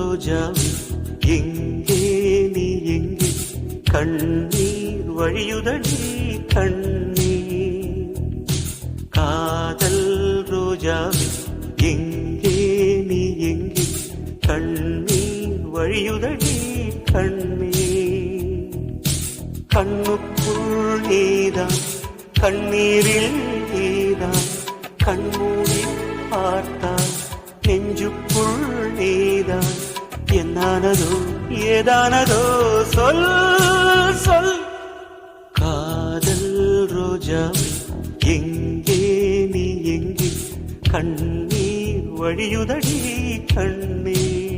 ரோஜாவே எங்கே நீ எங்கே கண்ணீர் வழியுதடி கண்ணீர் காதல் ரோஜாவே எங்கே நீ எங்கே கண்ணீர் வழியுதடி கண்ணீர் கண்ணுக்குள் நீதான் கண்ணீரில் நீதான் கண்மூடி பார்த்தான் நெஞ்சுக்குள் நீதான் என்னானதோ ஏதானதோ சொல் சொல் காதல் ரோஜாவே எங்கே நீ எங்கே கண்ணீர் வழியுதடி கண்ணீர்